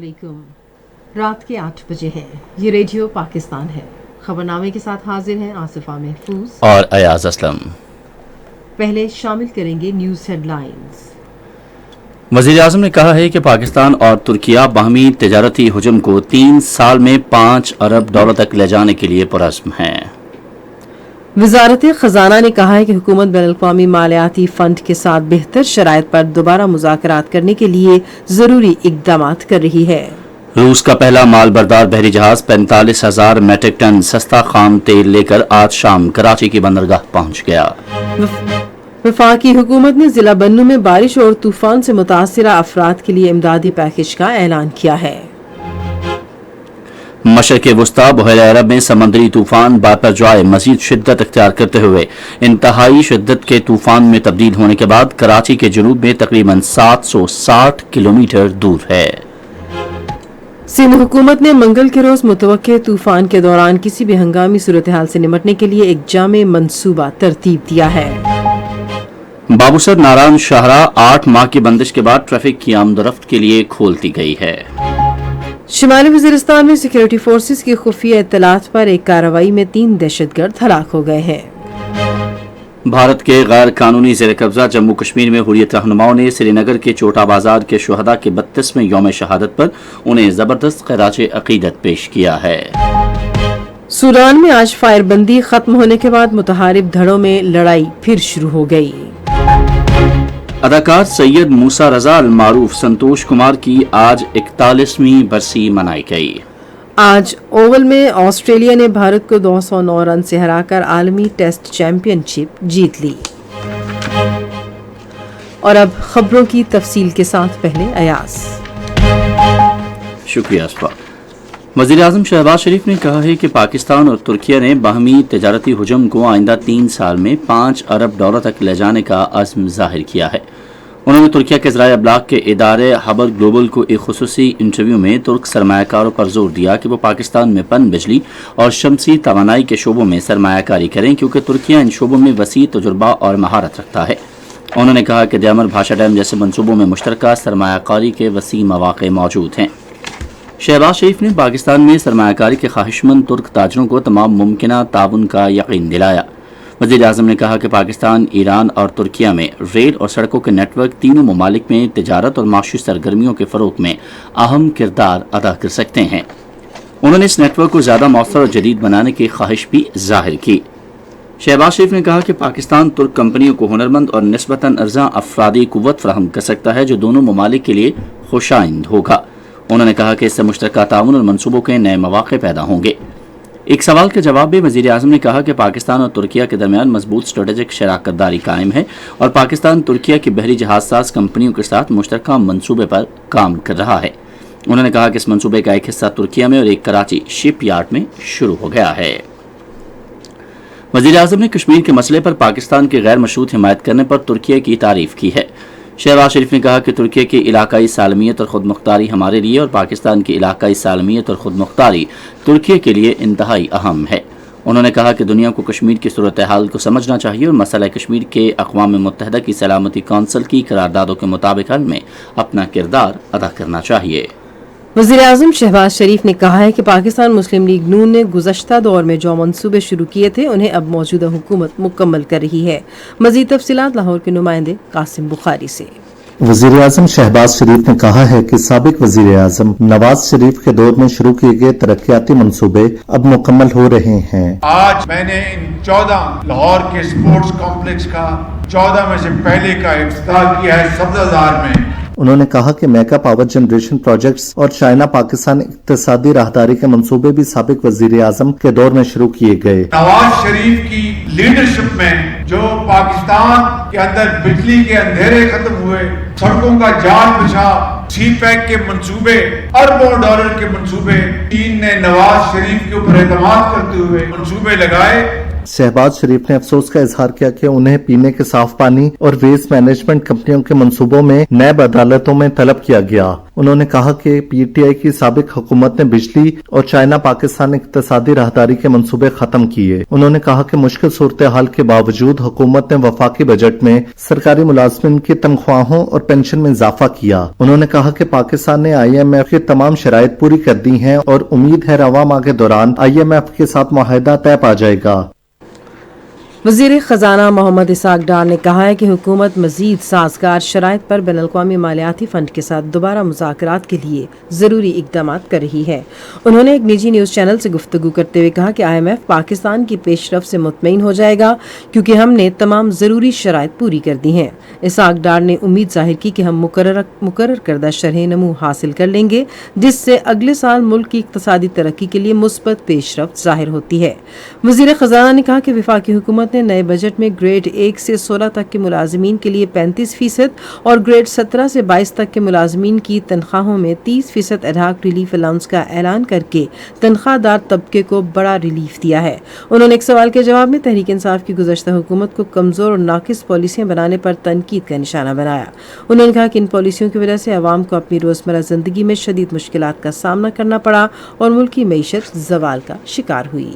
वालेकुम। रात के 8 बजे है। ये रेडियो पाकिस्तान है। खबरनामे के साथ हाजिर हैं आसिफा महफूज और अयाज असलम। पहले शामिल करेंगे न्यूज हेडलाइंस। वज़ीर आज़म ने कहा है कि पाकिस्तान और तुर्किया बाहमी तिजारती हुजूम को 3 साल में $5 अरब तक ले जाने के लिए पुरज़्म हैं। वजारत खजाना ने कहा है कि हुकूमत बैनुल-अक़वामी मालियाती फंड के साथ बेहतर शराइत पर दोबारा मुज़ाकरात करने के लिए जरूरी इक़दामात कर रही है। रूस का पहला माल बरदार बहरी जहाज 45,000 मेट्रिक टन सस्ता खाम तेल लेकर आज शाम कराची की बंदरगाह पहुंच गया। वफाकी हुकूमत ने जिला बन्नू में बारिश और तूफान से मुतासिरा अफराद के लिए इमदादी पैकेज का ऐलान किया है। मशरक़ वुस्ता बुहैरा अरब में समंदरी तूफान बापरजॉय मजीद शिद्दत इख्तियार करते हुए इंतहाई शिद्दत के तूफान में तब्दील होने के बाद कराची के जनूब में तकरीबन 760 किलोमीटर दूर है। सिंध हुकूमत ने मंगल के रोज मुतवक्के तूफान के दौरान किसी भी हंगामी सूरत हाल से निपटने के लिए एक जामे मंसूबा तरतीब दिया है। बाबूसर नारायण शाहरा 8 माह की बंदिश के बाद ट्रैफिक की आमदोरफ्त के लिए खोल दी गई है। शिमाली वज़ीरिस्तान में सिक्योरिटी फोर्सेस की खुफिया इत्तलात पर एक कार्रवाई में 3 दहशतगर्द हलाक हो गए हैं। भारत के गैर कानूनी ज़ेर कब्जा जम्मू कश्मीर में हुर्रियत रहनुमाओं ने श्रीनगर के चोटा बाजार के शुहदा के 32वें यौम शहादत पर उन्हें जबरदस्त खिराज अकीदत पेश किया है। सूडान में आज फायरबंदी खत्म होने के बाद मुतहारिब धड़ों में लड़ाई फिर शुरू हो गई। अदाकार सैयद मूसा रजा अल मारूफ संतोष कुमार की आज 41वीं बरसी मनाई गई। आज ओवल में ऑस्ट्रेलिया ने भारत को 209 रन से हराकर आलमी टेस्ट चैंपियनशिप जीत ली। और अब खबरों की तफसील के साथ पहले अयाज। शुक्रिया असफा। वज़ीर आज़म शहबाज शरीफ ने कहा है कि पाकिस्तान और तुर्किया ने बाहमी तिजारती हुजूम को आइंदा 3 साल में $5 अरब तक ले जाने का अज़्म ज़ाहिर किया है। उन्होंने तुर्किया के ज़राए अब्लाग के इदारे हबर ग्लोबल को एक खुसूसी इंटरव्यू में तुर्क सरमायाकारों पर जोर दिया कि वो पाकिस्तान में पन बिजली और शमसी तवानाई के शोबों में सरमायाकारी करें, क्योंकि तुर्किया इन शोबों में वसी तजुर्बा और महारत रखता है। उन्होंने कहा कि दयामर भाषा डैम जैसे मनसूबों में मुश्तरका सरमायाकारी के वसी मौक़े मौजूद हैं। शहबाज शरीफ ने पाकिस्तान में सरमायाकारी के ख्वाहिशमंद तुर्क ताजरों को तमाम मुमकिन ताउन का यकीन दिलाया। वज़ीर आज़म ने कहा कि पाकिस्तान, ईरान और तुर्किया में रेल और सड़कों के नेटवर्क तीनों ममालिक में तिजारत और माशी सरगर्मियों के फ़रोग़ में अहम किरदार अदा कर सकते हैं। उन्होंने इस नेटवर्क को ज़्यादा मौसर और जदीद बनाने की ख्वाहिश भी जाहिर की। शहबाज शरीफ ने कहा कि पाकिस्तान तुर्क कंपनियों को हुनरमंद और निस्बतन अर्जा अफरादी कुव्वत फराहम कर सकता है, जो दोनों ममालिक के लिए खुशाइंद होगा। उन्होंने कहा कि इससे मुश्तरका ताउन और मनसूबों के नए मौक़े पैदा होंगे। एक सवाल के जवाब में वज़ीर आज़म ने कहा कि पाकिस्तान और तुर्किया के दरमियान मजबूत स्ट्रेटेजिक शराकत दारी कायम है और पाकिस्तान तुर्किया की बहरी जहाज साज कंपनियों के साथ मुश्तरका मनसूबे पर काम कर रहा है। उन्होंने कहा कि इस मनसूबे का एक हिस्सा तुर्किया में और एक कराची शिप यार्ड में शुरू हो गया है। वज़ीर आज़म ने कश्मीर के मसले पर पाकिस्तान की गैर मशरूत हिमायत करने पर तुर्किया की तारीफ की है। शहबाज शरीफ ने कहा कि तुर्किया की इलाकाई सालमियत और खुद मुख्तारी हमारे लिए और पाकिस्तान की इलाकाई सालमियत और खुद मुख्तारी तुर्किया के लिए इंतहाई अहम है। उन्होंने कहा कि दुनिया को कश्मीर की सूरत हाल को समझना चाहिए और मसला कश्मीर के अक़वाम मुत्तहिदा की सलामती कौंसिल की करारदादों के मुताबिक हल में अपना किरदार अदा करना चाहिए। वज़ीर आज़म शहबाज शरीफ ने कहा है कि पाकिस्तान मुस्लिम लीग नून ने गुज़श्ता दौर में जो मंसूबे शुरू किए थे उन्हें अब मौजूदा हुकूमत मुकम्मल कर रही है। मज़ीद तफ़सीलात लाहौर के नुमाइंदे कासिम बुखारी से। वज़ीर आज़म शहबाज शरीफ ने कहा है कि साबिक वज़ीर आज़म नवाज शरीफ के दौर में शुरू किए गए तरक्याती मंसूबे अब मुकम्मल हो रहे हैं। आज मैंने इन 14 लाहौर के स्पोर्ट्स कॉम्प्लेक्स का 14 में से पहले का इफ्तिताह किया है सब्ज़ाज़ार में। उन्होंने कहा कि मेगा पावर जनरेशन प्रोजेक्ट्स और चाइना पाकिस्तान इक्तिसादी राहदारी के मंसूबे भी साबिक वज़ीर आज़म के दौर में शुरू किए गए। नवाज शरीफ की लीडरशिप में जो पाकिस्तान के अंदर बिजली के अंधेरे खत्म हुए, सड़कों का जाल बिछा, सी पैक के मंसूबे, अरबों डॉलर के मंसूबे, चीन ने नवाज शरीफ के ऊपर एतमाद करते हुए मंसूबे लगाए। शहबाज शरीफ ने अफसोस का इजहार किया कि उन्हें पीने के साफ पानी और वेस्ट मैनेजमेंट कंपनियों के मंसूबों में नैब अदालतों में तलब किया गया। उन्होंने कहा कि पीटीआई की साबिक हुकूमत ने बिजली और चाइना पाकिस्तान इक्तिसादी राहदारी के मंसूबे खत्म किए। उन्होंने कहा कि मुश्किल सूरत हाल के बावजूद हुकूमत ने वफाकी बजट में सरकारी मुलाजमिन की तनख्वाहों और पेंशन में इजाफा किया। उन्होंने कहा कि पाकिस्तान ने IMF की तमाम शराइत पूरी कर दी हैं और उम्मीद है रवा माह के दौरान IMF के साथ मुआहदा तय पा जाएगा। वज़ीर ख़जाना मोहम्मद इसाक डार ने कहा है कि हुकूमत मज़ीद साज़गार शराइत पर बैनुल-अक़वामी मालियाती फ़ंड के साथ दोबारा मुज़ाकरात के लिए ज़रूरी इक़दामात कर रही है। उन्होंने एक निजी न्यूज़ चैनल से गुफ्तगू करते हुए कहा कि IMF पाकिस्तान की पेशरफ से मुतमईन हो जाएगा क्योंकि हमने तमाम ज़रूरी शराइत पूरी कर दी हैं। इसाक डार ने उम्मीद ज़ाहिर की कि हम मुकर्रर करदा शरह नमू हासिल कर लेंगे जिससे अगले साल मुल्क की इक़्तिसादी तरक्की के लिए मुस्बत पेशरफ ज़ाहिर होती है। वज़ीर ख़जाना ने कहा कि वफाकी हुकूमत ने नए बजट में ग्रेड 1 से 16 तक के मुलाजमीन के लिए 35% और ग्रेड 17 से 22 तक के मुलाजमीन की तनख्वाहों में 30% एडहॉक रिलीफ अलाउंस का ऐलान करके तनख्वाहदार तबके को बड़ा रिलीफ दिया है। उन्होंने एक सवाल के जवाब में तहरीक इंसाफ की गुज़श्ता हुकूमत को कमज़ोर और नाकिस पॉलिसियां बनाने पर तनकीद का निशाना बनाया। उन्होंने कहा कि इन पॉलिसियों की वजह से अवाम को अपनी रोज़मर्रा ज़िंदगी में शदीद मुश्किलात का सामना करना पड़ा और मुल्क की मईशत ज़वाल का शिकार हुई।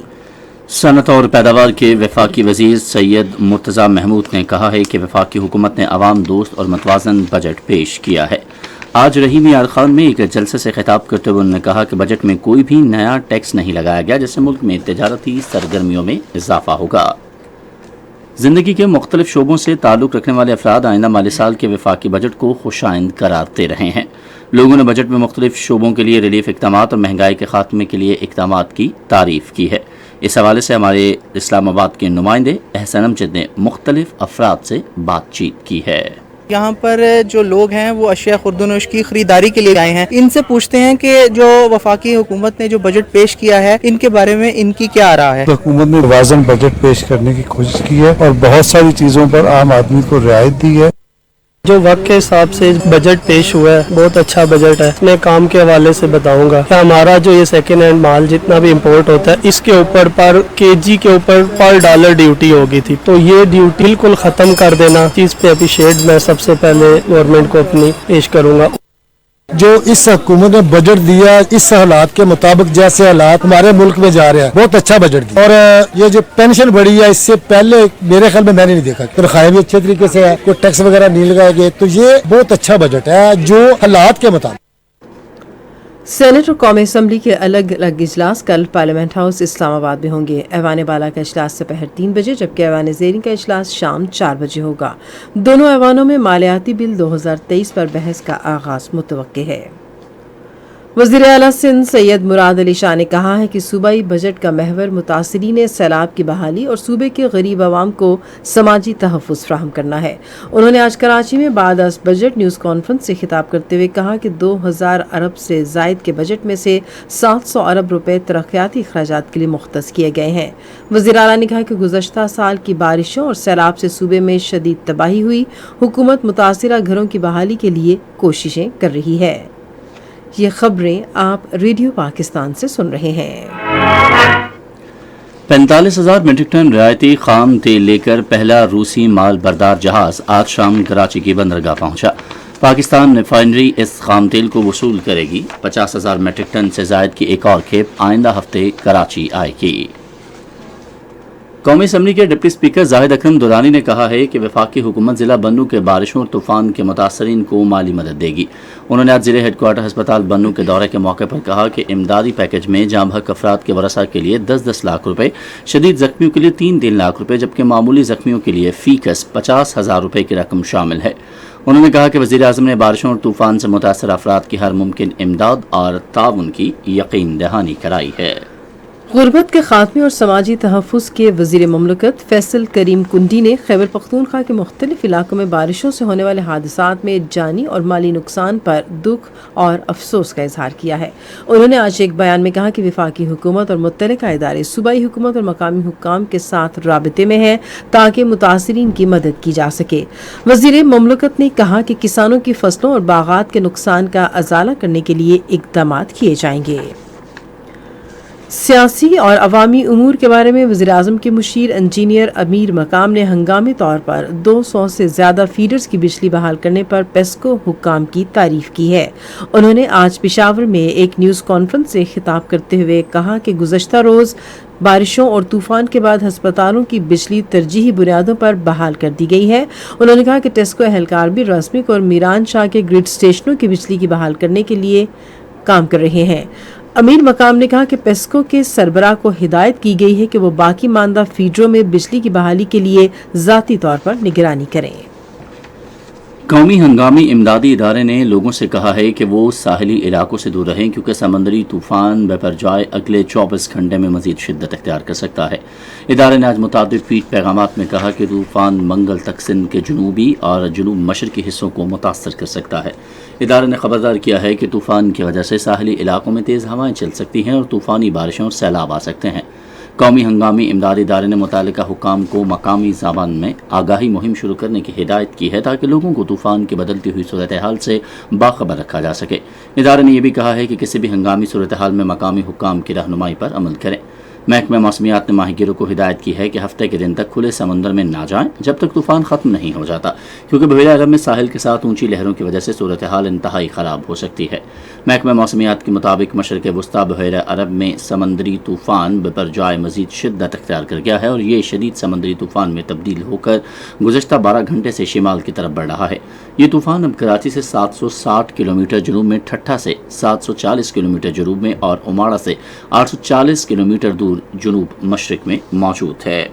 सनत और पैदावार के वफाकी वजीर सैयद मुर्तज़ा महमूद ने कहा है कि वफाकी हुकूमत ने अवाम दोस्त और मतवाज़न बजट पेश किया है। आज रहीम यार खान में एक जलसे से खिताब करते हुए उन्होंने कहा कि बजट में कोई भी नया टैक्स नहीं लगाया गया जिससे मुल्क में तजारती सरगर्मियों में इजाफा होगा। जिंदगी के मुख्तलिफ शोबों से ताल्लुक़ रखने वाले अफराद आइंदा माली साल के वफाकी बजट को खुशाइंद करार दे रहे हैं। लोगों ने बजट में मुख्तलिफ शोबों के लिए रिलीफ इक़दामात और महंगाई के खात्मे के लिए इक़दामात की तारीफ की है। इस हवाले से हमारे इस्लामाबाद के नुमाइंदे एहसन अमजद ने मुख्तलिफ अफराद से बातचीत की है। यहाँ पर जो लोग हैं वो अशिया खुर्दनोश की खरीदारी के लिए आए हैं। इनसे पूछते हैं कि जो वफाकी हुकूमत ने जो बजट पेश किया है इनके बारे में इनकी क्या राय है। हुकूमत ने वाज़न बजट पेश करने की कोशिश की है और बहुत सारी चीज़ों पर आम आदमी को रियायत दी है। जो वक्त के हिसाब से बजट पेश हुआ है बहुत अच्छा बजट है। अपने काम के हवाले से बताऊंगा कि हमारा जो ये सेकेंड हैंड माल जितना भी इंपोर्ट होता है इसके ऊपर पर केजी के ऊपर पर डॉलर ड्यूटी होगी थी, तो ये ड्यूटी बिल्कुल खत्म कर देना चीज पे अप्रिशिएट मैं सबसे पहले गवर्नमेंट को अपनी पेश करूंगा। जो इस हुकूमत ने बजट दिया इस हालात के मुताबिक जैसे हालात हमारे मुल्क में जा रहे हैं बहुत अच्छा बजट दिया। और ये जो पेंशन बढ़ी है इससे पहले मेरे ख्याल में मैंने नहीं देखा। तनख्वाहें भी अच्छे तरीके से है, कोई टैक्स वगैरह नहीं लगाए गए, तो ये बहुत अच्छा बजट है जो हालात के मुताबिक। सेनेट और कौमी असम्बली के अलग अलग इजलास कल पार्लियामेंट हाउस इस्लामाबाद में होंगे। ऐवान बाला का इजलास दोपहर 3 बजे जबकि ऐवान ज़ेरी का इजलास शाम 4 बजे होगा। दोनों ऐवानों में मालियाती बिल 2023 पर बहस का आगाज मुतवक्के है। वज़ीर आला सिंध सैयद मुराद अली शाह ने कहा है कि सूबाई बजट का महवर मुतासिरीन सैलाब की बहाली और सूबे के गरीब आवाम को समाजी तहफ़्फ़ुज़ फ्राहम करना है। उन्होंने आज कराची में बाद अज़ बजट न्यूज़ कॉन्फ्रेंस से खिताब करते हुए कहा कि 2000 अरब से ज़ायद के बजट में से 700 अरब रुपए तरक्याती अखराजात के लिए मुख्तस किए गए हैं। वज़ीर आला ने कहा कि गुज़श्ता साल की बारिशों और सैलाब से सूबे में शदीद तबाही हुई। हुकूमत मुतासिरा घरों की बहाली के लिए कोशिशें कर रही है। ये खबरें आप रेडियो पाकिस्तान से सुन रहे हैं। 45,000 मीट्रिक टन रियायती खाम तेल लेकर पहला रूसी माल बरदार जहाज आज शाम कराची की बंदरगाह पहुंचा। पाकिस्तान रिफाइनरी इस खाम तेल को वसूल करेगी। 50,000 मीट्रिक टन से जायद की एक और खेप आइंदा हफ्ते कराची आएगी। कौमी असम्बली के डिप्टी स्पीकर जाहिद अकरम दुरानी ने कहा है कि वफाकी हुकूमत जिला बन्नू के बारिशों और तूफान के मुतासरीन को माली मदद देगी। उन्होंने आज जिले हेडक्वार्टर हस्पताल बन्नू के दौरे के मौके पर कहा कि इमदादी पैकेज में जाम हक अफराद के वरसा के लिए 10-10 लाख रुपए, शदीद जख्मियों के लिए 3-3 लाख रुपए जबकि मामूली जख्मियों के लिए फीकस 50,000 रुपए की रकम शामिल है। उन्होंने कहा कि वज़ीर आज़म ने बारिशों और तूफान से मुतासर अफराद की हर मुमकिन इमदाद और ताउन की यकीन दहानी कराई है। गुरबत के खात्मे और समाजी तहफ़्फ़ुज़ के वज़ीर ममलकत फैसल करीम कुंडी ने खैबर पख्तूनख्वा के मुख्तलिफ इलाकों में बारिशों से होने वाले हादसात में जानी और माली नुकसान पर दुख और अफसोस का इजहार किया है। उन्होंने आज एक बयान में कहा कि वफाकी हुकूमत और मुत्तलिका इदारे सूबाई हुकूमत और मकामी हुक्काम के साथ राबिते में हैं ताकि मुतासरीन की मदद की जा सके। वज़ीर ममलकत ने कहा कि किसानों की फसलों और बागात के नुकसान का अजाला करने के लिए इक़दामात किए जाएंगे। سیاسی اور عوامی امور کے بارے میں وزیراعظم کے مشیر انجینئر امیر مقام نے ہنگامی طور پر 200 سے زیادہ فیڈرز کی بجلی بحال کرنے پر پیسکو حکام کی تعریف کی ہے. انہوں نے آج پشاور میں ایک نیوز کانفرنس سے خطاب کرتے ہوئے کہا کہ گزشتہ روز بارشوں اور طوفان کے بعد ہسپتالوں کی بجلی ترجیحی بنیادوں پر بحال کر دی گئی ہے. انہوں نے کہا کہ ٹیسکو اہلکار بھی رسمک اور میران شاہ کے گرڈ اسٹیشنوں کی بجلی کی بحال کرنے کے لیے کام کر رہے ہیں. امیر مقام نے کہا کہ پیسکو کے سربراہ کو ہدایت کی گئی ہے کہ وہ باقی ماندہ فیڈروں میں بجلی کی بحالی کے لیے ذاتی طور پر نگرانی کریں. قومی ہنگامی امدادی ادارے نے لوگوں سے کہا ہے کہ وہ ساحلی علاقوں سے دور رہیں کیونکہ سمندری طوفان بپرجوائے اگلے 24 گھنٹے میں مزید شدت اختیار کر سکتا ہے. ادارے نے آج متعدد ٹویٹ پیغامات میں کہا کہ طوفان منگل تک سندھ کے جنوبی اور جنوب مشرقی حصوں کو متاثر کر سکتا ہے. ادارے نے خبردار کیا ہے کہ طوفان کی وجہ سے ساحلی علاقوں میں تیز ہوائیں چل سکتی ہیں اور طوفانی بارشوں اور سیلاب آ سکتے ہیں. قومی ہنگامی امدادی ادارے نے متعلقہ حکام کو مقامی زبان میں آگاہی مہم شروع کرنے کی ہدایت کی ہے تاکہ لوگوں کو طوفان کی بدلتی ہوئی صورتحال سے باخبر رکھا جا سکے. ادارے نے یہ بھی کہا ہے کہ کسی بھی ہنگامی صورتحال میں مقامی حکام کی رہنمائی پر عمل کریں. محکمہ موسمیات نے ماہی گیروں کو ہدایت کی ہے کہ ہفتے کے دن تک کھلے سمندر میں نہ جائیں جب تک طوفان ختم نہیں ہو جاتا کیونکہ بحیرہ عرب میں ساحل کے ساتھ اونچی لہروں کی وجہ سے صورتحال انتہائی خراب ہو سکتی ہے. محکمہ موسمیات کے مطابق مشرق وسطی بحیرہ عرب میں سمندری طوفان بپرجوائے مزید شدت اختیار کر گیا ہے اور یہ شدید سمندری طوفان میں تبدیل ہو کر گزشتہ 12 گھنٹے سے شمال کی طرف بڑھ رہا ہے. یہ طوفان اب کراچی سے 760 کلومیٹر جنوب میں، ٹھٹھہ سے 740 کلومیٹر جنوب میں اور اماڑہ سے 840 کلومیٹر دور جنوب مشرق میں موجود ہے.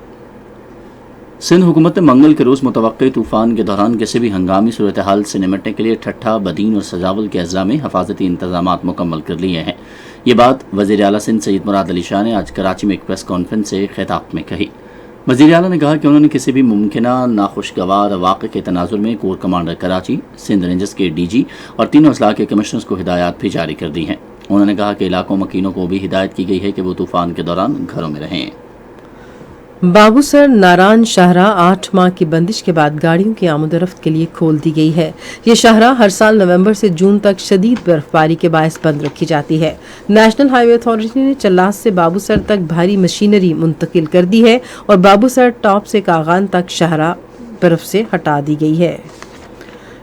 سندھ حکومت نے منگل کے روز متوقع طوفان کے دوران کسی بھی ہنگامی صورتحال سے نمٹنے کے لیے ٹھٹھہ، بدین اور سجاول کے اضلاع میں حفاظتی انتظامات مکمل کر لیے ہیں. یہ بات وزیر اعلیٰ سندھ سید مراد علی شاہ نے آج کراچی میں ایک پریس کانفرنس سے خطاب میں کہی. وزیر اعلیٰ نے کہا کہ انہوں نے کسی بھی ممکنہ ناخوشگوار واقعے کے تناظر میں corps commander Karachi, Sindh rangers کے ڈی جی اور تینوں اضلاع کے کمشنرز کو ہدایات بھی جاری کر دی ہیں. انہوں نے کہا کہ علاقوں مکینوں کو بھی ہدایت کی گئی ہے کہ وہ طوفان کے دوران گھروں میں رہیں. بابوسر ناران شاہراہ 8 ماہ کی بندش کے بعد گاڑیوں کی آمد و رفت کے لیے کھول دی گئی ہے. یہ شاہراہ ہر سال نومبر سے جون تک شدید برف باری کے باعث بند رکھی جاتی ہے. نیشنل ہائی وے اتھارٹی نے چلاس سے بابوسر تک بھاری مشینری منتقل کر دی ہے اور بابوسر ٹاپ سے کاغان تک شاہراہ برف سے ہٹا دی گئی ہے.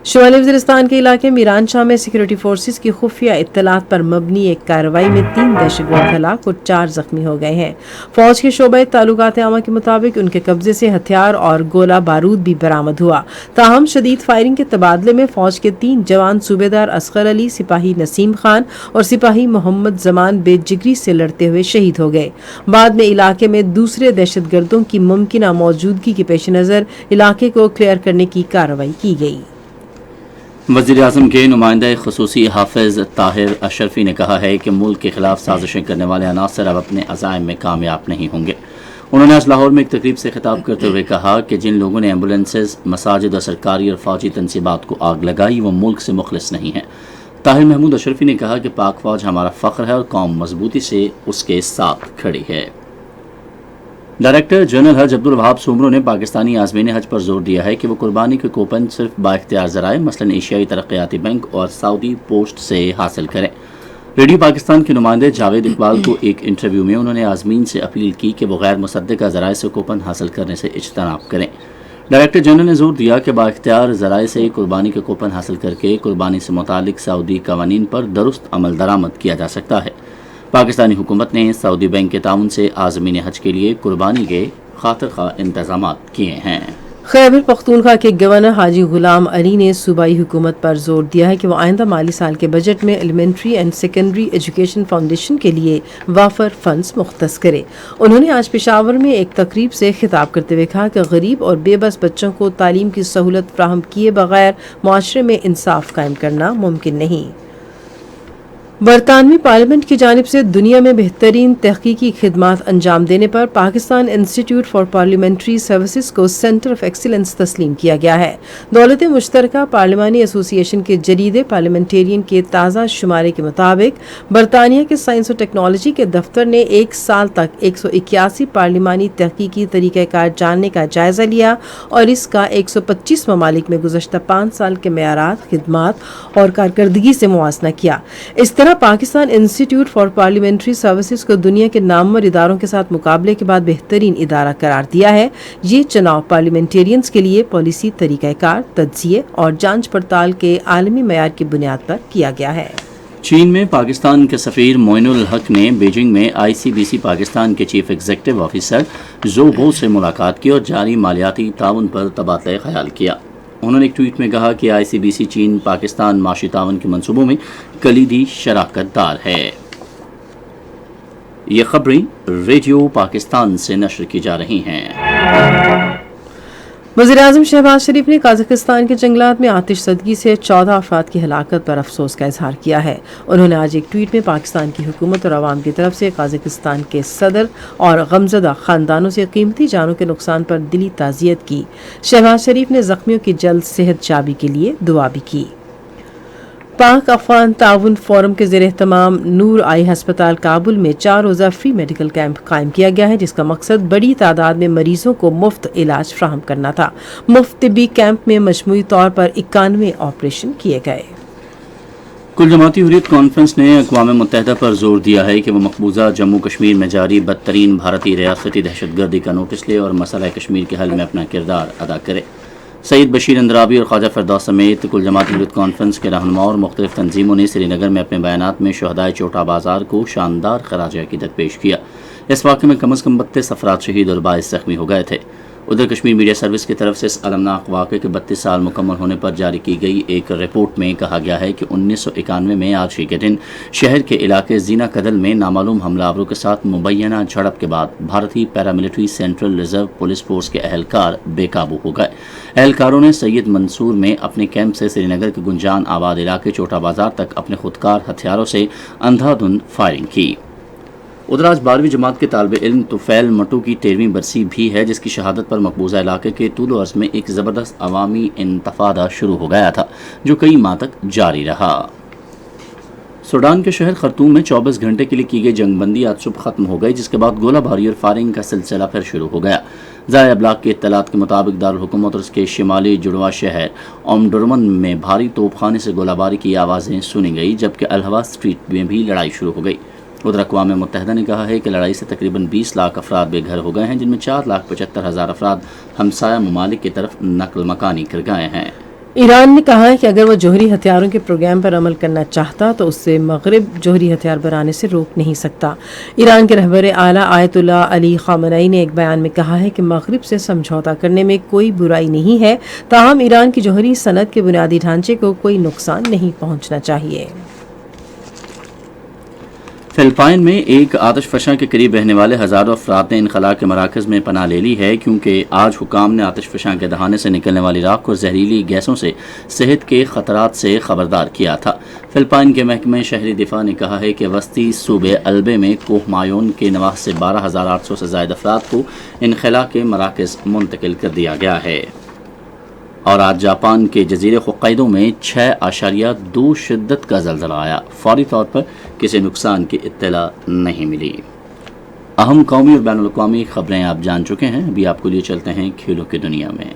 شمالی وزیرستان کے علاقے میران شاہ میں سیکورٹی فورسز کی خفیہ اطلاعات پر مبنی ایک کارروائی میں 3 دہشت گرد ہلاک اور 4 زخمی ہو گئے ہیں. فوج کے شعبہ تعلقات عامہ کے مطابق ان کے قبضے سے ہتھیار اور گولہ بارود بھی برآمد ہوا. تاہم شدید فائرنگ کے تبادلے میں فوج کے 3 جوان صوبیدار اصغر علی، سپاہی نسیم خان اور سپاہی محمد زمان بے جگری سے لڑتے ہوئے شہید ہو گئے. بعد میں علاقے میں دوسرے دہشت گردوں کی ممکنہ موجودگی کے پیش نظر علاقے کو کلیئر کرنے کی کارروائی کی گئی. وزیر اعظم کے نمائندہ خصوصی حافظ طاہر اشرفی نے کہا ہے کہ ملک کے خلاف سازشیں کرنے والے عناصر اب اپنے عزائم میں کامیاب نہیں ہوں گے. انہوں نے آج لاہور میں ایک تقریب سے خطاب کرتے ہوئے کہا کہ جن لوگوں نے ایمبولینسز، مساجد اور سرکاری اور فوجی تنصیبات کو آگ لگائی وہ ملک سے مخلص نہیں ہیں. طاہر محمود اشرفی نے کہا کہ پاک فوج ہمارا فخر ہے اور قوم مضبوطی سے اس کے ساتھ کھڑی ہے. ڈائریکٹر جنرل حج عبدالوہاب سومرو نے پاکستانی عازمین حج پر زور دیا ہے کہ وہ قربانی کے کوپن صرف با اختیار ذرائع مثلا ایشیائی ترقیاتی بینک اور سعودی پوسٹ سے حاصل کریں. ریڈیو پاکستان کے نمائندے جاوید اقبال کو ایک انٹرویو میں انہوں نے عازمین سے اپیل کی کہ وہ غیر مصدقہ ذرائع سے کوپن حاصل کرنے سے اجتناب کریں. ڈائریکٹر جنرل نے زور دیا کہ با اختیار ذرائع سے قربانی کے کوپن حاصل کر کے قربانی سے متعلق سعودی قوانین پر درست عمل درآمد کیا جا سکتا ہے. پاکستانی حکومت نے سعودی بینک کے تعاون سے عازمین حج کے لیے قربانی کے خاطر خواہ انتظامات کیے ہیں. خیبر پختونخوا کے گورنر حاجی غلام علی نے صوبائی حکومت پر زور دیا ہے کہ وہ آئندہ مالی سال کے بجٹ میں elementary and secondary education foundation کے لیے وافر فنڈز مختص کرے. انہوں نے آج پشاور میں ایک تقریب سے خطاب کرتے ہوئے کہا کہ غریب اور بے بس بچوں کو تعلیم کی سہولت فراہم کیے بغیر معاشرے میں انصاف قائم کرنا ممکن نہیں. برطانوی پارلیمنٹ کی جانب سے دنیا میں بہترین تحقیقی خدمات انجام دینے پر Pakistan institute for parliamentary services کو سینٹر آف ایکسیلنس تسلیم کیا گیا ہے. دولت مشترکہ پارلیمانی ایسوسی ایشن کے جریدے پارلیمنٹیرین کے تازہ شمارے کے مطابق برطانیہ کے سائنس و ٹیکنالوجی کے دفتر نے 1 سال تک 181 پارلیمانی تحقیقی طریقہ کار جاننے کا جائزہ لیا اور اس کا 125 ممالک میں گزشتہ 5 سال کے معیارات، خدمات اور کارکردگی سے موازنہ کیا. اس طرح طرح Pakistan institute for parliamentary services کو دنیا کے نامور اداروں کے ساتھ مقابلے کے بعد بہترین ادارہ قرار دیا ہے. یہ چناؤ پارلیمنٹیرینز کے لیے پالیسی، طریقہ کار، تجزیے اور جانچ پڑتال کے عالمی معیار کی بنیاد پر کیا گیا ہے. چین میں پاکستان کے سفیر معین الحق نے بیجنگ میں ICBC پاکستان کے چیف ایگزیکٹو آفیسر زو ہو سے ملاقات کی اور جاری مالیاتی تعاون پر تبادلہ خیال کیا. انہوں نے ایک ٹویٹ میں کہا کہ ICBC چین پاکستان معاشی تعاون کے منصوبوں میں کلیدی شراکت دار ہے. یہ خبریں ریڈیو پاکستان سے نشر کی جا رہی ہیں. وزیراعظم شہباز شریف نے قازقستان کے جنگلات میں آتش زدگی سے 14 افراد کی ہلاکت پر افسوس کا اظہار کیا ہے. انہوں نے آج ایک ٹویٹ میں پاکستان کی حکومت اور عوام کی طرف سے قازقستان کے صدر اور غمزدہ خاندانوں سے قیمتی جانوں کے نقصان پر دلی تعزیت کی. شہباز شریف نے زخمیوں کی جلد صحت یابی کے لیے دعا بھی کی. پاک افغان تعاون فورم کے زیر اہتمام نور آئی ہسپتال کابل میں 4 روزہ فری میڈیکل کیمپ قائم کیا گیا ہے، جس کا مقصد بڑی تعداد میں مریضوں کو مفت علاج فراہم کرنا تھا. مفت طبی کیمپ میں مجموعی طور پر 91 آپریشن کیے گئے. کل جماعتی حریت کانفرنس نے اقوام متحدہ پر زور دیا ہے کہ وہ مقبوضہ جموں کشمیر میں جاری بدترین بھارتی ریاستی دہشت گردی کا نوٹس لے اور مسئلہ کشمیر کے حل میں اپنا کردار ادا کرے. سعید بشیر اندرابی اور خواجہ فردوس سمیت کل جماعتی حریت کانفرنس کے رہنما اور مختلف تنظیموں نے سری نگر میں اپنے بیانات میں شہدائے چوٹا بازار کو شاندار خراج عقیدت پیش کیا. اس واقعے میں کم از کم 32 افراد شہید اور 22 زخمی ہو گئے تھے. ادھر کشمیر میڈیا سروس کی طرف سے اس المناک واقعے کے 32 سال مکمل ہونے پر جاری کی گئی ایک رپورٹ میں کہا گیا ہے کہ 1991 میں آج ہی کے دن شہر کے علاقے زینا کدل میں نامعلوم حملہ آوروں کے ساتھ مبینہ جھڑپ کے بعد بھارتی paramilitary central reserve police force کے اہلکار بے قابو ہو گئے. اہلکاروں نے سید منصور میں اپنے کیمپ سے سری نگر کے گنجان آباد علاقے چوٹا بازار تک اپنے خودکار ہتھیاروں سے اندھا دھند فائرنگ کی. ادھر آج 12ویں جماعت کے طالب علم طفیل مٹو کی 13ویں برسی بھی ہے، جس کی شہادت پر مقبوضہ علاقے کے طول و عرض میں ایک زبردست عوامی انتفاضہ شروع ہو گیا تھا جو کئی ماہ تک جاری رہا. سوڈان کے شہر خرطوم میں 24 گھنٹے کے لیے کی گئی جنگ بندی آج صبح ختم ہو گئی، جس کے بعد گولہ باری اور فائرنگ کا سلسلہ پھر شروع ہو گیا. ذرائع ابلاغ کی اطلاعات کے مطابق دارالحکومت اور اس کے شمالی جڑواں شہر اومڈرمن میں بھاری توپ خانے سے گولہ باری کی آوازیں سنی گئی، جبکہ الہوا اسٹریٹ میں بھی لڑائی شروع ہو گئی. ادھر اقوام متحدہ نے کہا ہے کہ لڑائی سے تقریباً 20 لاکھ افراد بے گھر ہو گئے ہیں، جن میں 4,75,000 افراد ہمسایہ ممالک کی طرف نقل مکانی کر گئے ہیں. ایران نے کہا ہے کہ اگر وہ جوہری ہتھیاروں کے پروگرام پر عمل کرنا چاہتا تو اس سے مغرب جوہری ہتھیار بنانے سے روک نہیں سکتا. ایران کے رہبر اعلیٰ آیت اللہ علی خامنئی نے ایک بیان میں کہا ہے کہ مغرب سے سمجھوتا کرنے میں کوئی برائی نہیں ہے، تاہم ایران کی جوہری صنعت کے بنیادی ڈھانچے کو کوئی نقصان نہیں پہنچنا چاہیے. فلپائن میں ایک آتش فشاں کے قریب رہنے والے ہزاروں افراد نے انخلاء کے مراکز میں پناہ لے لی ہے، کیونکہ آج حکام نے آتش فشاں کے دہانے سے نکلنے والی راکھ اور زہریلی گیسوں سے صحت کے خطرات سے خبردار کیا تھا. فلپائن کے محکمہ شہری دفاع نے کہا ہے کہ وسطی صوبے البے میں کوہ مایون کے نواح سے 12,800 سے زائد افراد کو انخلاء کے مراکز منتقل کر دیا گیا ہے. اور آج جاپان کے جزیرے ہوکائیدو میں 6.2 شدت کا زلزلہ آیا. فوری طور پر کسی نقصان کی اطلاع نہیں ملی. اہم قومی اور بین الاقوامی خبریں آپ جان چکے ہیں. ابھی آپ کو لیے چلتے ہیں کھیلوں کی دنیا میں.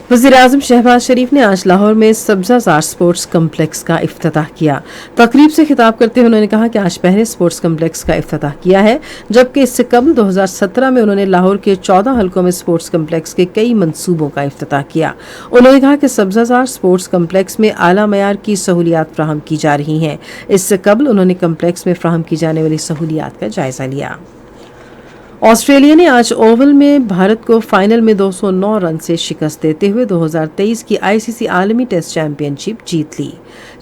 وزیراعظم شہباز شریف نے آج لاہور میں سبزہ زار سپورٹس کمپلیکس کا افتتاح کیا. تقریب سے خطاب کرتے ہوئے انہوں نے کہا کہ آج پہلے سپورٹس کمپلیکس کا افتتاح کیا ہے، جبکہ اس سے قبل 2017 میں انہوں نے لاہور کے 14 حلقوں میں سپورٹس کمپلیکس کے کئی منصوبوں کا افتتاح کیا. انہوں نے کہا کہ سبزہ زار سپورٹس کمپلیکس میں اعلیٰ معیار کی سہولیات فراہم کی جا رہی ہیں. اس سے قبل انہوں نے کمپلیکس میں فراہم کی جانے والی سہولیات کا جائزہ لیا. آسٹریلیا نے آج اوول میں بھارت کو فائنل میں 209 رن سے شکست دیتے ہوئے 2023 کی ICC عالمی ٹیسٹ چیمپئن شپ جیت لی.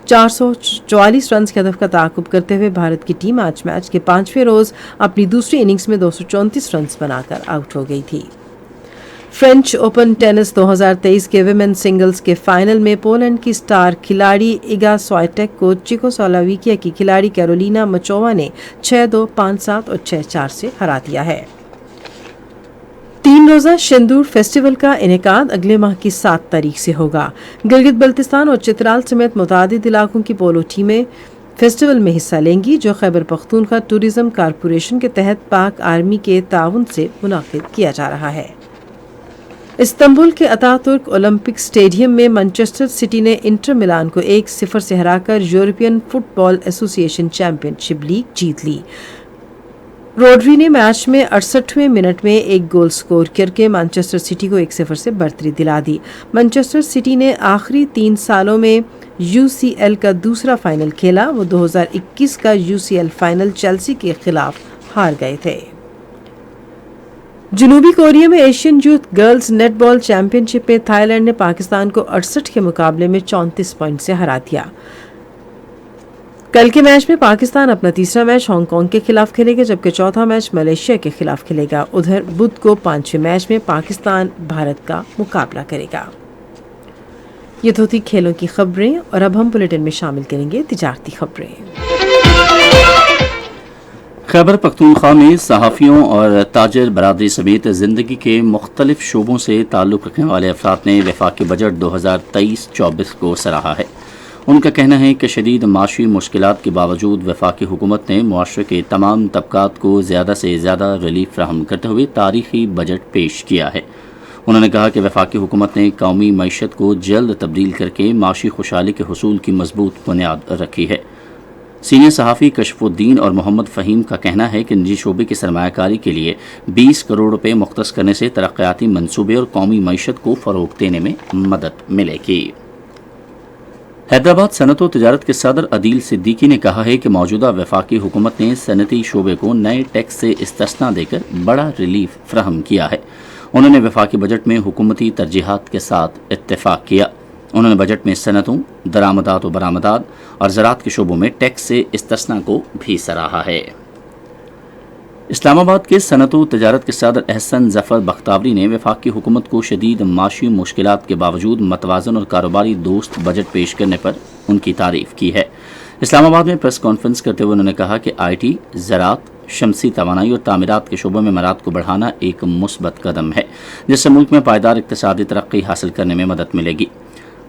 444 رنز کے ہدف کا تعاقب کرتے ہوئے بھارت کی ٹیم آج میچ کے 5ویں روز اپنی دوسری اننگز میں 234 رنز بنا کر آؤٹ ہو گئی تھی. فرینچ اوپن ٹینس 2023 کے ویمن سنگلز کے فائنل میں پولینڈ کی سٹار کھلاڑی ایگا سوائٹیک کو چیکوسلوواکیہ کی کھلاڑی کیرولینا مچووا نے 6-2، 5-7 اور 6-4 سے ہرا دیا ہے. 3 روزہ شندور فیسٹیول کا انعقاد اگلے ماہ کی 7 تاریخ سے ہوگا. گلگت بلتستان اور چترال سمیت متعدد علاقوں کی پولو ٹیمیں فیسٹیول میں حصہ لیں گی، جو خیبر پختونخوا ٹورزم کارپوریشن کے تحت پاک آرمی کے تعاون سے منعقد کیا جا رہا ہے. استنبول کے اتاتürk اولمپک اسٹیڈیم میں مانچسٹر سٹی نے انٹر میلان کو 1-0 سے ہرا کر یورپین فٹ بال ایسوسی ایشن چیمپئن شپ لیگ جیت لی۔ روڈری نے میچ میں 68ویں منٹ میں ایک گول سکور کر کے مانچسٹر سٹی کو 1-0 سے برتری دلا دی۔ مانچسٹر سٹی نے آخری 3 سالوں میں UCL کا دوسرا فائنل کھیلا۔ وہ 2021 کا UCL فائنل چیلسی کے خلاف ہار گئے تھے۔ جنوبی کوریا میں ایشین یوتھ گرلز نیٹ بال چیمپئن شپ میں تھائی لینڈ نے پاکستان کو 68 کے مقابلے میں 34 پوائنٹ سے ہرا دیا۔ کل کے میچ میں پاکستان اپنا تیسرا میچ ہانگ کانگ کے خلاف کھیلے گا، جبکہ چوتھا میچ ملیشیا کے خلاف کھیلے گا۔ ادھر بدھ کو 5ویں میچ میں پاکستان بھارت کا مقابلہ کرے گا۔ یہ تو تھی کھیلوں کی خبریں، اور اب ہم بلیٹن میں شامل کریں گے تجارتی خبریں۔ خیبر پختونخوا میں صحافیوں اور تاجر برادری سمیت زندگی کے مختلف شعبوں سے تعلق رکھنے والے افراد نے وفاقی بجٹ 2023-24 کو سراہا ہے۔ ان کا کہنا ہے کہ شدید معاشی مشکلات کے باوجود وفاقی حکومت نے معاشرے کے تمام طبقات کو زیادہ سے زیادہ ریلیف فراہم کرتے ہوئے تاریخی بجٹ پیش کیا ہے۔ انہوں نے کہا کہ وفاقی حکومت نے قومی معیشت کو جلد تبدیل کر کے معاشی خوشحالی کے حصول کی مضبوط بنیاد رکھی ہے۔ سینئر صحافی کشف الدین اور محمد فہیم کا کہنا ہے کہ نجی شعبے کی سرمایہ کاری کے لیے 20 کروڑ روپے مختص کرنے سے ترقیاتی منصوبے اور قومی معیشت کو فروغ دینے میں مدد ملے گی۔ حیدرآباد صنعت و تجارت کے صدر عدیل صدیقی نے کہا ہے کہ موجودہ وفاقی حکومت نے صنعتی شعبے کو نئے ٹیکس سے استثنا دے کر بڑا ریلیف فراہم کیا ہے۔ انہوں نے وفاقی بجٹ میں حکومتی ترجیحات کے ساتھ اتفاق کیا۔ انہوں نے بجٹ میں صنعتوں، درآمدات و برآمدات اور زراعت کے شعبوں میں ٹیکس سے استثنا کو بھی سراہا ہے۔ اسلام آباد کے صنعت و تجارت کے صدر احسن ظفر بختاوری نے وفاقی حکومت کو شدید معاشی مشکلات کے باوجود متوازن اور کاروباری دوست بجٹ پیش کرنے پر ان کی تعریف کی ہے۔ اسلام آباد میں پریس کانفرنس کرتے ہوئے انہوں نے کہا کہ IT، زراعت، شمسی توانائی اور تعمیرات کے شعبوں میں مراعات کو بڑھانا ایک مثبت قدم ہے، جس سے ملک میں پائیدار اقتصادی ترقی حاصل کرنے میں مدد ملے گی۔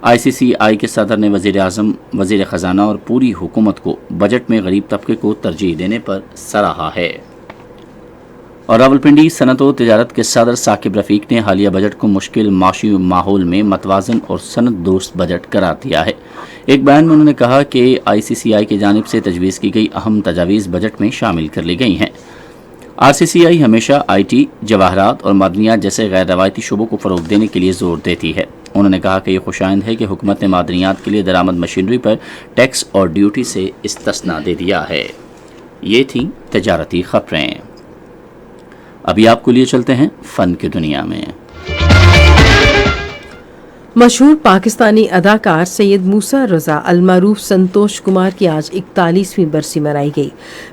ICCI کے صدر نے وزیر اعظم، وزیر خزانہ اور پوری حکومت کو بجٹ میں غریب طبقے کو ترجیح دینے پر سراہا ہے۔ اور راولپنڈی صنعت و تجارت کے صدر ثاقب رفیق نے حالیہ بجٹ کو مشکل معاشی ماحول میں متوازن اور صنعت دوست بجٹ قرار دیا ہے۔ ایک بیان میں انہوں نے کہا کہ ICCI کی جانب سے تجویز کی گئی اہم تجاویز بجٹ میں شامل کر لی گئی ہیں۔ RCCI ہمیشہ IT، جواہرات اور معدنیات جیسے غیر روایتی شعبوں کو فروغ دینے کے لیے زور دیتی ہے۔ انہوں نے کہا کہ یہ خوشائند ہے کہ حکومت نے معدنیات کے لیے درآمد مشینری پر ٹیکس اور ڈیوٹی سے استثنا دے دیا ہے۔ یہ تھیں تجارتی خبریں۔ ابھی آپ کو لیے چلتے ہیں فن کی دنیا میں۔ مشہور پاکستانی اداکار سید موسیٰ رضا المعروف سنتوش کمار کی آج 41ویں برسی منائی گئی۔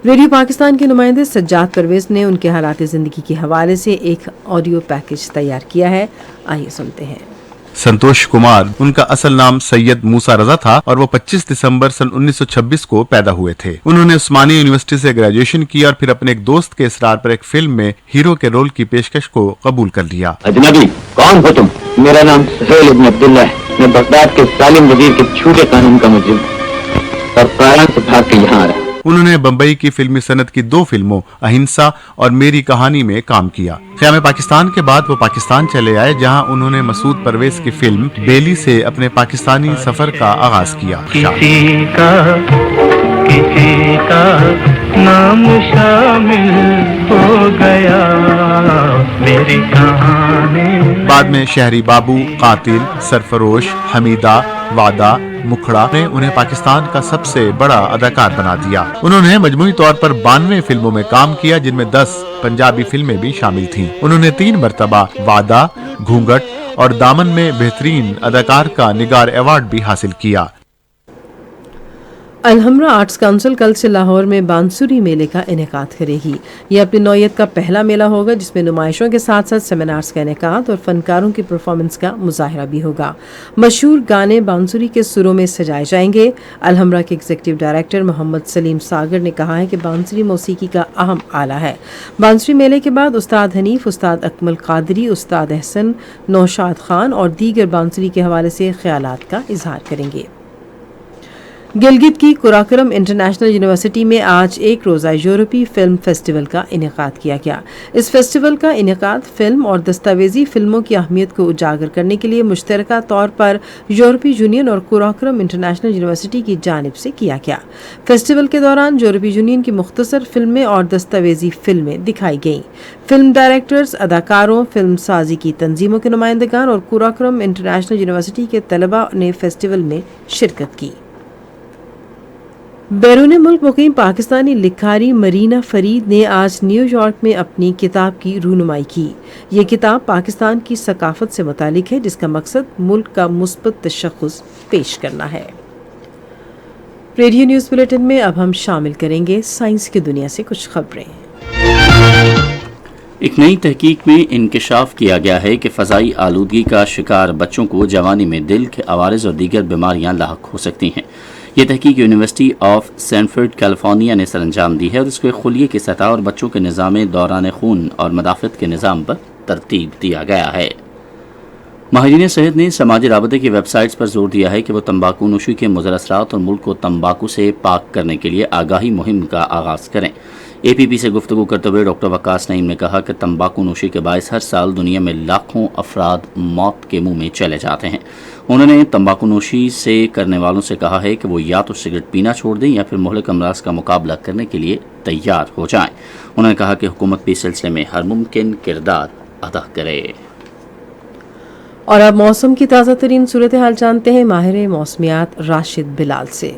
ریڈیو پاکستان کے نمائندے سجاد پرویز نے ان کے حالات زندگی کے حوالے سے ایک آڈیو پیکج تیار کیا ہے، آئیے سنتے ہیں۔ سنتوش کمار، ان کا اصل نام سید موسیٰ رضا تھا اور وہ 25 دسمبر سن 1926 کو پیدا ہوئے تھے۔ انہوں نے عثمانی یونیورسٹی سے گریجویشن کی اور پھر اپنے ایک دوست کے اصرار پر ایک فلم میں ہیرو کے رول کی پیشکش کو قبول کر لیا۔ اجنبی کون ہو تم؟ میرا نام سہیل ابن عبداللہ ہے، میں بغداد کے ظالم وزیر کے چھوٹے قانون کا مجرم اور کاران سے بھاگ کے یہاں آیا۔ انہوں نے بمبئی کی فلمی صنعت کی 2 فلموں اہنسا اور میری کہانی میں کام کیا۔ قیام پاکستان کے بعد وہ پاکستان چلے آئے، جہاں انہوں نے مسعود پرویز کی فلم بیلی سے اپنے پاکستانی سفر کا آغاز کیا۔ کسی کا نام شامل ہو گیا میری کہانی۔ بعد میں شہری بابو، قاتل، سرفروش، حمیدہ، وعدہ، مکھڑا نے انہیں پاکستان کا سب سے بڑا اداکار بنا دیا۔ انہوں نے مجموعی طور پر 92 فلموں میں کام کیا، جن میں 10 پنجابی فلمیں بھی شامل تھیں۔ انہوں نے 3 مرتبہ وعدہ، گھونگھٹ اور دامن میں بہترین اداکار کا نگار ایوارڈ بھی حاصل کیا۔ الحمرا آرٹس کونسل کل سے لاہور میں بانسری میلے کا انعقاد کرے گی۔ یہ اپنی نوعیت کا پہلا میلہ ہوگا جس میں نمائشوں کے ساتھ ساتھ سیمینارز کا انعقاد اور فنکاروں کی پرفارمنس کا مظاہرہ بھی ہوگا۔ مشہور گانے بانسری کے سروں میں سجائے جائیں گے۔ الحمرا کے ایگزیکٹو ڈائریکٹر محمد سلیم ساگر نے کہا ہے کہ بانسری موسیقی کا اہم آلہ ہے۔ بانسری میلے کے بعد استاد حنیف، استاد اکمل قادری، استاد احسن، نوشاد خان اور دیگر بانسری کے حوالے سے خیالات کا اظہار کریں گے۔ गिलगित की कुराकरम इंटरनेशनल यूनिवर्सिटी में आज एक रोज़ा यूरोपीय फिल्म फेस्टिवल का इनेकाद किया गया। इस फेस्टिवल का इनेकाद फिल्म और दस्तावेजी फिल्मों की अहमियत को उजागर करने के लिए मुश्तरका तौर पर यूरोपीय यूनियन और कुराकरम इंटरनेशनल यूनिवर्सिटी की जानिब से किया गया। फेस्टिवल के दौरान यूरोपीय यूनियन की मुख्तसर फिल्में और दस्तावेजी फिल्में दिखाई गईं। फिल्म डायरेक्टर्स, अदाकारों, फिल्म साजी की तंजीमों के नुमाइंदगान और कुराकरम इंटरनेशनल यूनिवर्सिटी के तलबा ने फेस्टिवल में शिरकत की। बैरून मुल्क मुकीम पाकिस्तानी लिखारी मरीना फरीद ने आज न्यूयॉर्क में अपनी किताब की रूनुमाई की। ये किताब पाकिस्तान की सकाफत से मुतालिक है, जिसका मकसद मुल्क का मुस्बत तशख़्ख़ुस पेश करना है। रेडियो न्यूज़ बुलेटिन में अब हम शामिल करेंगे साइंस की दुनिया से कुछ खबरें। एक नई तहकीक में इंकशाफ किया गया है कि फ़ज़ाई आलूदगी का शिकार बच्चों को जवानी में दिल के अवारिज़ और दीगर बीमारियां लाहक हो सकती हैं। ये तहकीक यूनिवर्सिटी ऑफ सैनफोर्ड कैलिफोर्निया ने सरअंजाम दी है और इसको खुलिये की सतह और बच्चों के निज़ाम दौरान खून और मदाफ़त के निज़ाम पर तरतीब दिया गया है। माहिरीन सेहत ने समाजी राबते की वेबसाइट्स पर जोर दिया है कि वो तंबाकू नोशी के मुज़र असरात और मुल्क को तंबाकू से पाक करने के लिए आगाही मुहिम का आगाज़ करें। APP से गुफ्तगू करते हुए डॉक्टर वकास नईम ने कहा कि तंबाकू नोशी के बायस हर साल दुनिया में लाखों अफराद मौत के मुंह में चले जाते हैं। उन्होंने तंबाकू नोशी से करने वालों से कहा है कि वो या तो सिगरेट पीना छोड़ दें या फिर मुहलिक अमराज का मुकाबला करने के लिए तैयार हो जाएं। उन्होंने कहा कि हुकूमत भी इस सिलसिले में हर मुमकिन किरदार अदा करे। और अब मौसम की ताज़ा तरीन सूरत हाल जानते हैं माहिर मौसमियात राशिद बिलाल से।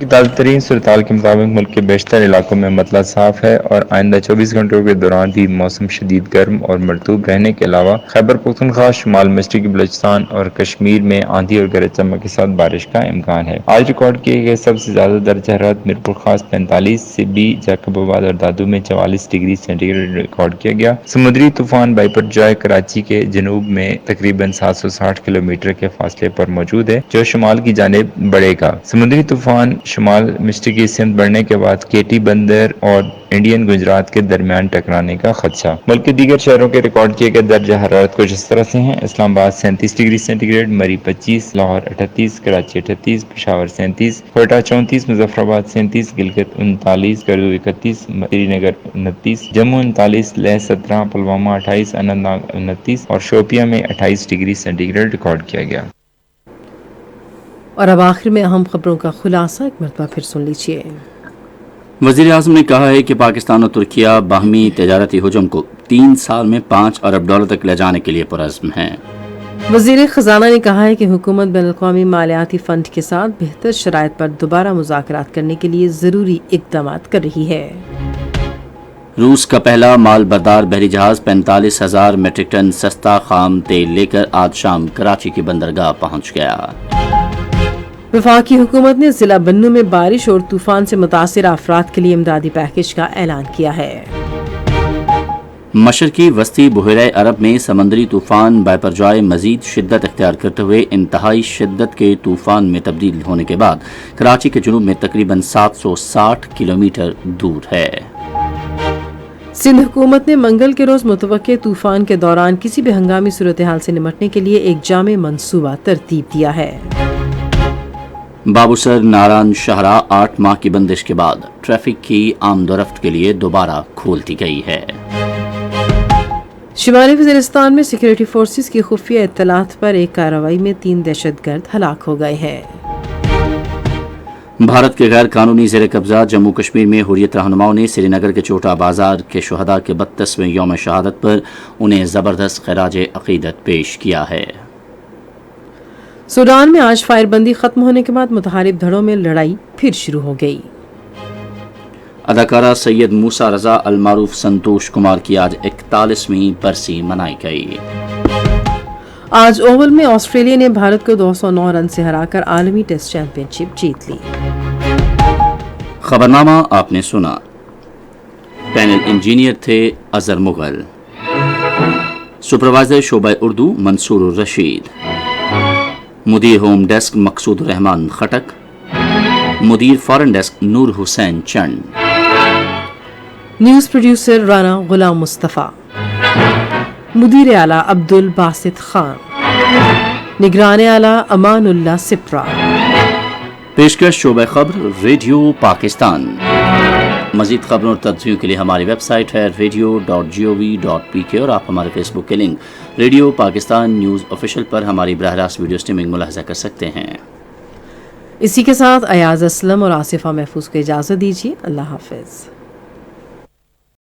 की ताज़ा तरीन सूरत के मुताबिक मुल्क के बेशतर इलाकों में मतला साफ है और आइंदा 24 घंटों के दौरान भी मौसम शदीद गर्म और मरतूब रहने के अलावा खैबर पख्तूनख्वा, शुमाल मशरक़ी बलूचिस्तान और कश्मीर में आंधी और गरज चमक के साथ बारिश का इम्कान है। आज रिकॉर्ड किए गए सबसे ज्यादा दर्जा हरारत मीरपुर खास 45 से भी जैकबाबाद और दादू में 44 डिग्री सेंटीग्रेड रिकॉर्ड किया गया। समुद्री तूफान बाइपर जॉय कराची के जनूब में तकरीबन 760 किलोमीटर के फासले पर मौजूद है, जो शुमाल की जानिब बढ़ेगा। समुद्री तूफान शुमाल मशरक़ी सिंध बढ़ने के बाद केटी बंदर और इंडियन गुजरात के दरमियान टकराने का खदशा। मुल्क के दीगर शहरों के रिकॉर्ड किए गए दर्जा हरारत कुछ इस तरह से हैं। इस्लामाबाद 37 डिग्री सेंटीग्रेड, मरी 25, लाहौर 38, कराची 38, पेशावर 37, कोयटा 34, मुजफ्फराबाद 37, गिलगित 39, करदू 31, श्रीनगर 29, जम्मू 39, लेह 17, पुलवामा 28, अनंतनाग 29 और शोपिया में 28 डिग्री सेंटीग्रेड रिकॉर्ड किया गया। और अब आखिर में अहम खबरों का खुलासा एक मरतबा फिर सुन लीजिए। वज़ीर आज़म ने कहा है कि पाकिस्तान और तुर्किया बाहमी तजारती हुजूम को 3 साल में $5 अरब तक ले जाने के लिए पुरअज़्म हैं। वज़ीर ख़ज़ाना ने कहा है कि हुकूमत बैनुल-अक़वामी मालियाती फ़ंड के साथ बेहतर शराइत पर दोबारा मुज़ाकरात करने के लिए ज़रूरी इक़दामात कर रही है। रूस का पहला माल बरदार बहरी जहाज 45,000 मीट्रिक टन सस्ता खाम तेल लेकर आज शाम कराची की बंदरगाह पहुंच गया। वफाकी हुकूमत ने जिला बन्नू में बारिश और तूफान से मुतासिर अफराद के लिए इमदादी पैकेज का ऐलान किया है। मशरकी वस्ती बुहरे अरब में समंदरी तूफान बाइपरजॉय मजीद शिद्दत इख्तियार करते हुए इंतहाई शिद्दत के तूफान में तब्दील होने के बाद कराची के जुनूब में तकरीबन 760 किलोमीटर दूर है। सिंध हुकूमत ने मंगल के रोज मुतवक्के तूफान के दौरान किसी भी हंगामी सूरत हाल से निपटने के लिए एक जामे मंसूबा तरतीब दिया है। बाबूसर नारायण शाहरा 8 माह की बंदिश के बाद ट्रैफिक की आमदोरफ्त के लिए दोबारा खोल दी गई है। शिमाली वज़ीरिस्तान में सिक्योरिटी फोर्सेस की खुफिया इत्तलात पर एक कार्रवाई में 3 दहशतगर्द हलाक हो गए हैं। भारत के गैर कानूनी ज़ेर कब्जा जम्मू कश्मीर में हुर्रियत रहनुमाओं ने श्रीनगर के चोटा बाजार के शुहदा के 32वें यौम शहादत पर उन्हें ज़बरदस्त खिराज अक़ीदत पेश किया है। सूडान में आज फायरबंदी खत्म होने के बाद मुतहारिब धड़ों में लड़ाई फिर शुरू हो गई। अदाकारा सैयद मूसा रजा अलमारूफ संतोष कुमार की आज 41वीं बरसी मनाई गई। आज ओवल में ऑस्ट्रेलिया ने भारत को 209 रन से हराकर आलमी टेस्ट चैंपियनशिप जीत ली। खबरनामा आपने सुना। पैनल इंजीनियर थे अजहर मुगल, सुपरवाइजर शोबा उर्दू मंसूर रशीद, मुदीर होम डेस्क मकसूद रहमान खटक, मुदीर foreign desk Noor Hussain Chand, news producer Rana Ghulam Mustafa, मुदीर आला अब्दुल बासित खान, निगरान आला अमानुल्लाह सिप्रा, पेशकश शोबे खबर रेडियो पाकिस्तान। मजीद खबरों और तथ्यों के लिए हमारी वेबसाइट है radio.gov.pk और आप हमारे फेसबुक के link radio Pakistan news official पर हमारी बराह रास्त वीडियो स्ट्रीमिंग मुलाहिजा कर सकते हैं। इसी के साथ अयाज असलम और आसिफा महफूज को इजाज़त दीजिए। अल्लाह हाफिज़।